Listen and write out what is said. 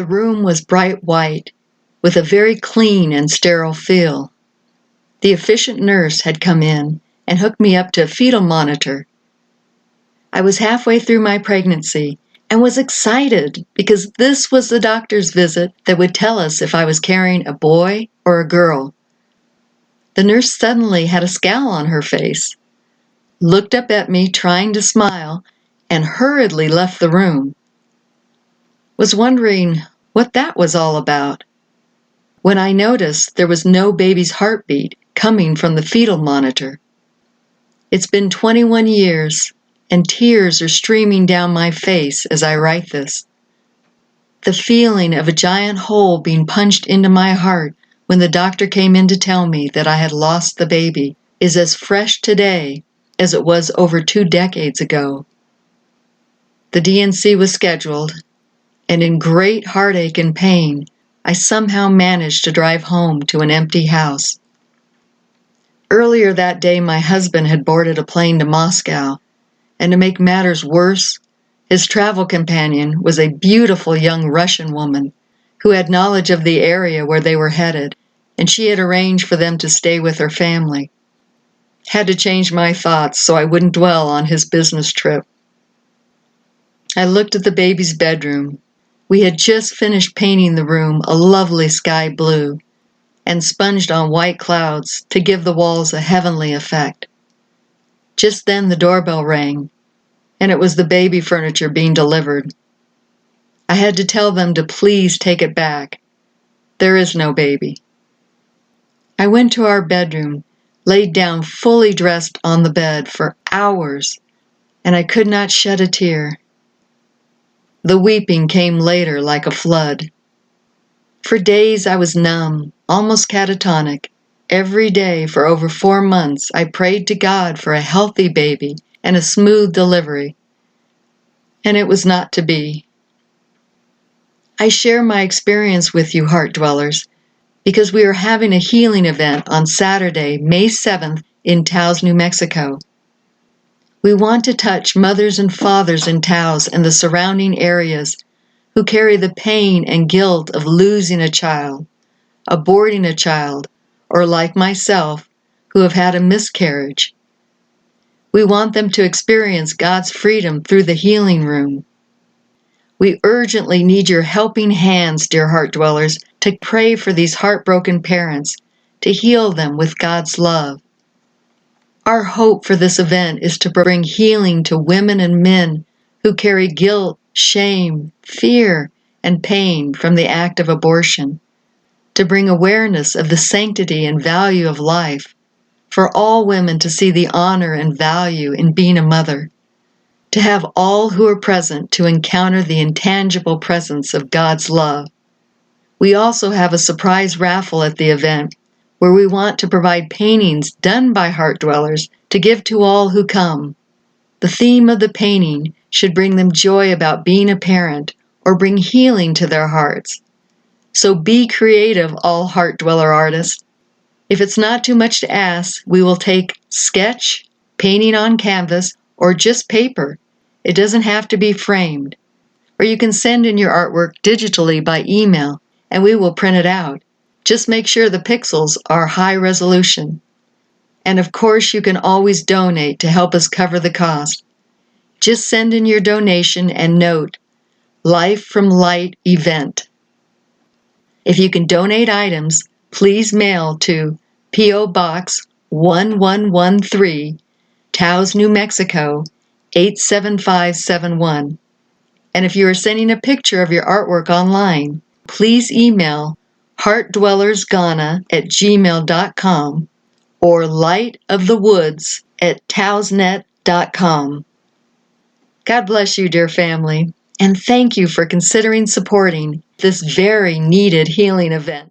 The room was bright white, with a very clean and sterile feel. The efficient nurse had come in and hooked me up to a fetal monitor. I was halfway through my pregnancy and was excited because this was the doctor's visit that would tell us if I was carrying a boy or a girl. The nurse suddenly had a scowl on her face, looked up at me trying to smile, and hurriedly left the room. Was wondering what that was all about, when I noticed there was no baby's heartbeat coming from the fetal monitor. It's been 21 years, and tears are streaming down my face as I write this. The feeling of a giant hole being punched into my heart when the doctor came in to tell me that I had lost the baby is as fresh today as it was over 2 decades ago. The D&C was scheduled, and in great heartache and pain, I somehow managed to drive home to an empty house. Earlier that day, my husband had boarded a plane to Moscow, and to make matters worse, his travel companion was a beautiful young Russian woman who had knowledge of the area where they were headed, and she had arranged for them to stay with her family. Had to change my thoughts so I wouldn't dwell on his business trip. I looked at the baby's bedroom. We had just finished painting the room a lovely sky blue and sponged on white clouds to give the walls a heavenly effect. Just then the doorbell rang, and it was the baby furniture being delivered. I had to tell them to please take it back. There is no baby. I went to our bedroom, laid down fully dressed on the bed for hours, and I could not shed a tear. The weeping came later like a flood. For days I was numb, almost catatonic. Every day for over 4 months I prayed to God for a healthy baby and a smooth delivery. And it was not to be. I share my experience with you, heart dwellers, because we are having a healing event on Saturday, May 7th in Taos, New Mexico. We want to touch mothers and fathers in Taos and the surrounding areas who carry the pain and guilt of losing a child, aborting a child, or like myself, who have had a miscarriage. We want them to experience God's freedom through the healing room. We urgently need your helping hands, dear heart dwellers, to pray for these heartbroken parents, to heal them with God's love. Our hope for this event is to bring healing to women and men who carry guilt, shame, fear, and pain from the act of abortion, to bring awareness of the sanctity and value of life, for all women to see the honor and value in being a mother, to have all who are present to encounter the intangible presence of God's love. We also have a surprise raffle at the event where we want to provide paintings done by heart dwellers to give to all who come. The theme of the painting should bring them joy about being a parent or bring healing to their hearts. So be creative, all heart dweller artists. If it's not too much to ask, we will take sketch, painting on canvas, or just paper. It doesn't have to be framed. Or you can send in your artwork digitally by email, and we will print it out. Just make sure the pixels are high resolution. And of course, you can always donate to help us cover the cost. Just send in your donation and note, Life from Light Event. If you can donate items, please mail to P.O. Box 1113, Taos, New Mexico, 87571. And if you are sending a picture of your artwork online, please email heartdwellersghana@gmail.com or lightofthewoods@taosnet.com. God bless you, dear family, and thank you for considering supporting this very needed healing event.